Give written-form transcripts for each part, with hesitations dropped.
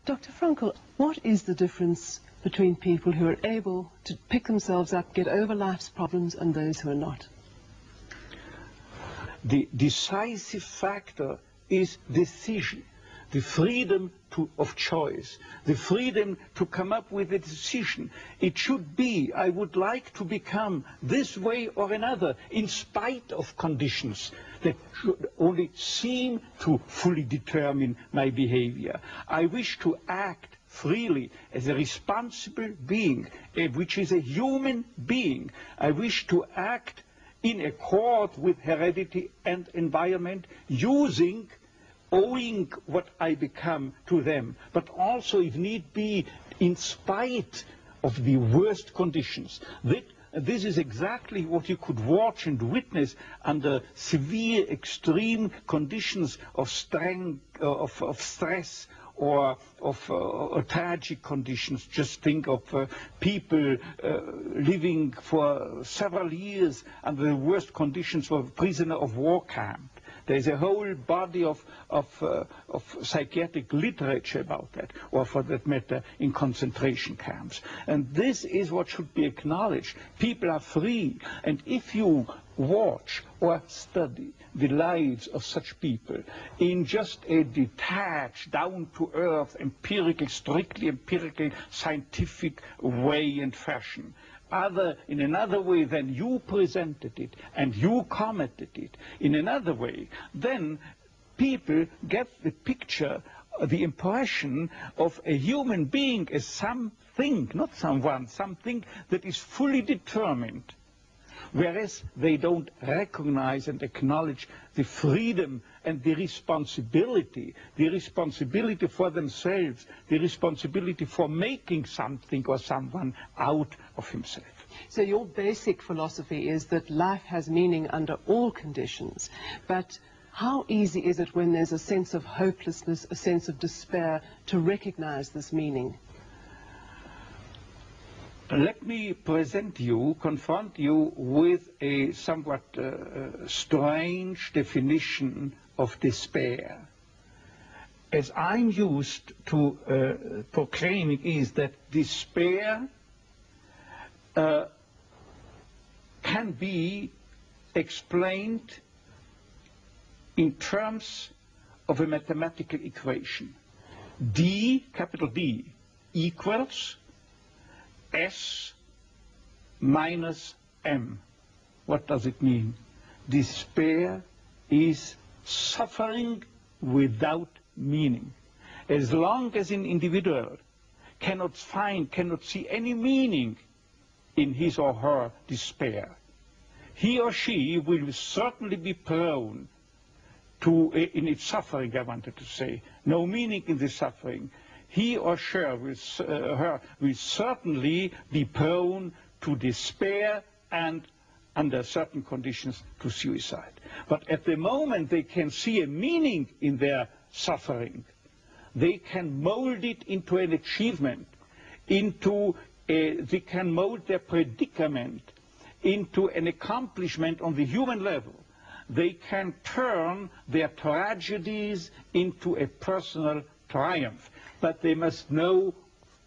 Dr. Frankl, what is the difference between people who are able to pick themselves up, get over life's problems, and those who are not? The decisive factor is decision, the freedom of choice, the freedom to come up with a decision. It should be, I would like to become this way or another, in spite of conditions that should only seem to fully determine my behavior. I wish to act freely as a responsible being, which is a human being. I wish to act in accord with heredity and environment, owing what I become to them, but also, if need be, in spite of the worst conditions. This is exactly what you could watch and witness under severe, extreme conditions of stress or of tragic conditions. Just think of people living for several years under the worst conditions of prisoner of war camp. There's a whole body of psychiatric literature about that, or for that matter, in concentration camps. And this is what should be acknowledged. People are free, and if you watch or study the lives of such people in just a detached, down-to-earth, empirical, strictly empirical, scientific way and fashion, in another way than you presented it and you commented it, in another way, then people get the picture, the impression of a human being as something, not someone, something that is fully determined, whereas they don't recognize and acknowledge the freedom and the responsibility for themselves, the responsibility for making something or someone out of himself. So your basic philosophy is that life has meaning under all conditions, but how easy is it when there's a sense of hopelessness, a sense of despair, to recognize this meaning? Let me confront you with a somewhat strange definition of despair. As I'm used to proclaiming is that despair can be explained in terms of a mathematical equation. D, capital D, equals S minus M. What does it mean? Despair is suffering without meaning. As long as an individual cannot see any meaning in his or her despair, he or she will certainly be prone to, in its suffering, I wanted to say, no meaning in the suffering, he or she will certainly be prone to despair and, under certain conditions, to suicide. But at the moment they can see a meaning in their suffering, they can mold it into an achievement, they can mold their predicament into an accomplishment on the human level. They can turn their tragedies into a personal triumph. But they must know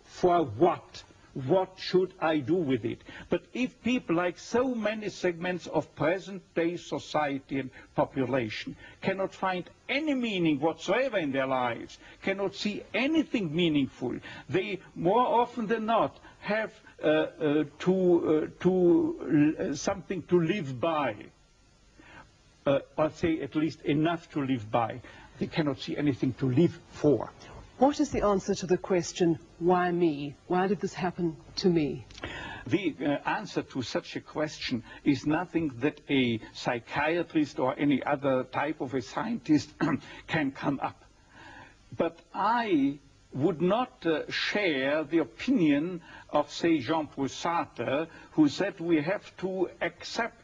for what. What should I do with it? But if people, like so many segments of present-day society and population, cannot find any meaning whatsoever in their lives, cannot see anything meaningful, they more often than not have something to live by, or say at least enough to live by. They cannot see anything to live for. What is the answer to the question, why me? Why did this happen to me? The answer to such a question is nothing that a psychiatrist or any other type of a scientist can come up. But I would not share the opinion of, say, Jean-Paul Sartre, who said we have to accept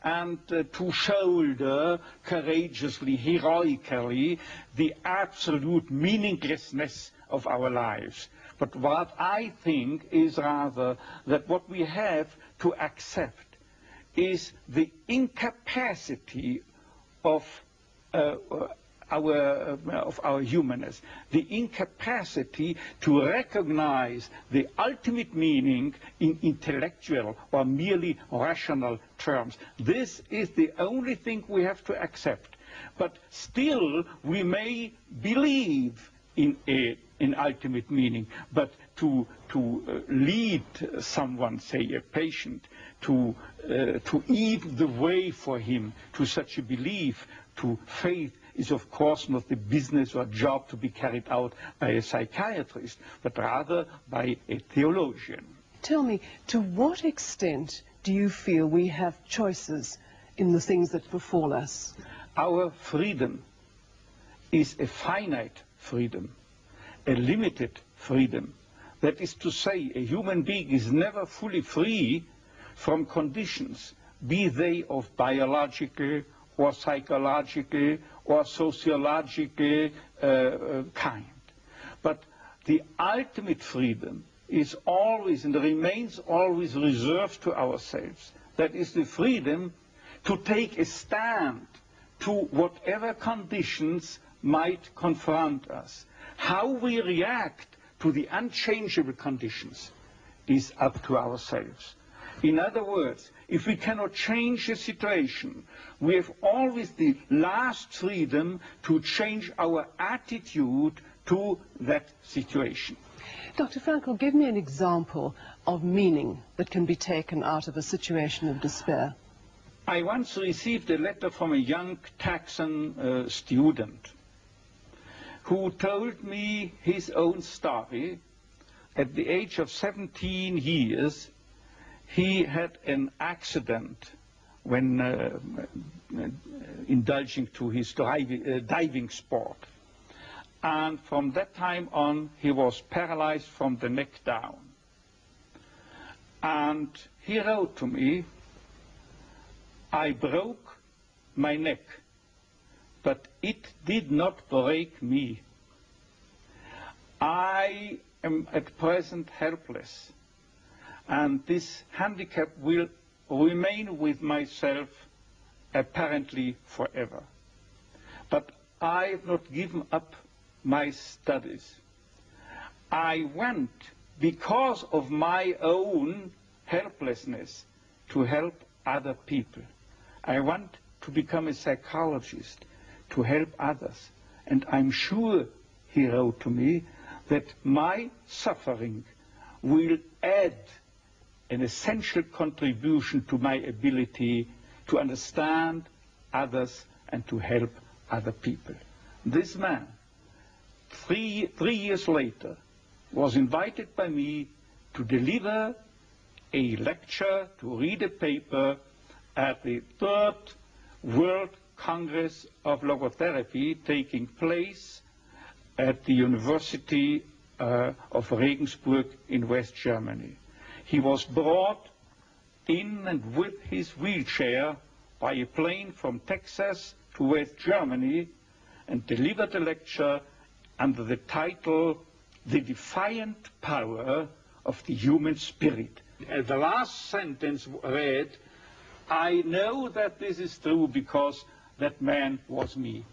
and to shoulder courageously, heroically, the absolute meaninglessness of our lives. But what I think is rather that what we have to accept is the incapacity of our humanness, the incapacity to recognize the ultimate meaning in intellectual or merely rational terms. This is the only thing we have to accept. But still, we may believe in an ultimate meaning, but to lead someone, say a patient, to eat the way for him to such a belief, to faith, is of course not the business or job to be carried out by a psychiatrist, but rather by a theologian. Tell me, to what extent do you feel we have choices in the things that befall us? Our freedom is a finite freedom, a limited freedom. That is to say, a human being is never fully free from conditions, be they of biological or psychological or sociological kind. But the ultimate freedom is always and remains always reserved to ourselves. That is the freedom to take a stand to whatever conditions might confront us. How we react to the unchangeable conditions is up to ourselves. In other words, if we cannot change the situation, we have always the last freedom to change our attitude to that situation. Dr. Frankl, give me an example of meaning that can be taken out of a situation of despair. I once received a letter from a young Texan student who told me his own story. At the age of 17 years, he had an accident when indulging to his diving sport. And from that time on, he was paralyzed from the neck down. And he wrote to me, "I broke my neck, but it did not break me. I am at present helpless, and this handicap will remain with myself apparently forever. But I have not given up my studies. I want, because of my own helplessness, to help other people. I want to become a psychologist, to help others. And I'm sure," he wrote to me, "that my suffering will add an essential contribution to my ability to understand others and to help other people." This man, three years later, was invited by me to deliver a lecture, to read a paper at the 3rd World Congress of Logotherapy taking place at the University of Regensburg in West Germany. He was brought in and with his wheelchair by a plane from Texas to West Germany and delivered a lecture under the title, "The Defiant Power of the Human Spirit." The last sentence read, "I know that this is true because that man was me."